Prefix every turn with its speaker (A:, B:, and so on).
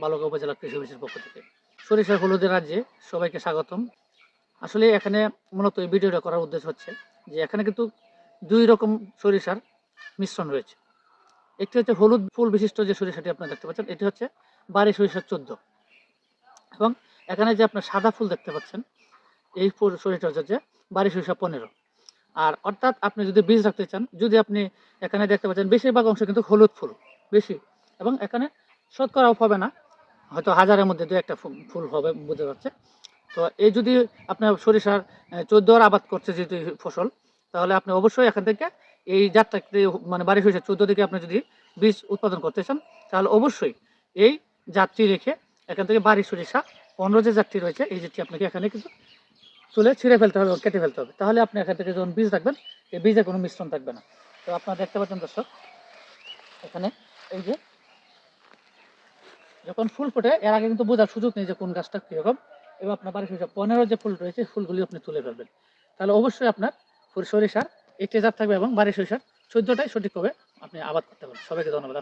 A: বালুকা উপজেলা কৃষি অফিসের পক্ষ থেকে। সরিষার হলুদের রাজ্যে সবাইকে স্বাগতম। আসলে এখানে মূলত এই ভিডিওটা করার উদ্দেশ্য হচ্ছে যে এখানে কিন্তু 2 রকম সরিষার মিশ্রণ রয়েছে। একটি হচ্ছে হলুদ ফুল বিশিষ্ট যে সরিষাটি আপনারা দেখতে পাচ্ছেন, এটি হচ্ছে বারি সরিষা 14 এবং এখানে যে আপনার সাদা ফুল দেখতে পাচ্ছেন, এই সরিষাটা হচ্ছে বারি সরিষা 15। আর অর্থাৎ আপনি যদি বীজ রাখতে চান, যদি আপনি এখানে দেখতে পাচ্ছেন বেশিরভাগ অংশ কিন্তু হলুদ ফুল বেশি, এবং এখানে শতকরা অফ হবে না, হয়তো হাজারের মধ্যে 2-1টা ফুল হবে বোঝা যাচ্ছে। তো এই যদি আপনার সরিষার 14 আবাদ করছে যেহেতু এই ফসল, তাহলে আপনি অবশ্যই এখান থেকে এই জাতটা মানে বারি সরিষা 14 থেকে আপনি যদি বীজ উৎপাদন করতে চান, তাহলে অবশ্যই এই জাতটি রেখে এখান থেকে বারি সরিষা 15 যে জাতটি রয়েছে, এই জাতটি আপনাকে এখানে কিন্তু তুলে ছিঁড়ে ফেলতে হবে, কেটে ফেলতে হবে। তাহলে আপনি এখান থেকে যখন বীজ রাখবেন, এই বীজে কোনো মিশ্রণ থাকবে না। তো আপনারা দেখতে পাচ্ছেন দর্শক, এখানে এই যে যখন ফুল ফোটে, এর আগে কিন্তু বোঝার সুযোগ নেই যে কোন গাছটা কীরকম। এবং আপনার বারি সরিষা 15 যে ফুল রয়েছে, ফুলগুলি আপনি তুলে ফেলবেন। তাহলে অবশ্যই আপনার সরিষার একটি জাত থাকবে এবং বারি সরিষার 14টাই সঠিকভাবে আপনি আবাদ করতে পারবেন। সবাইকে ধন্যবাদ।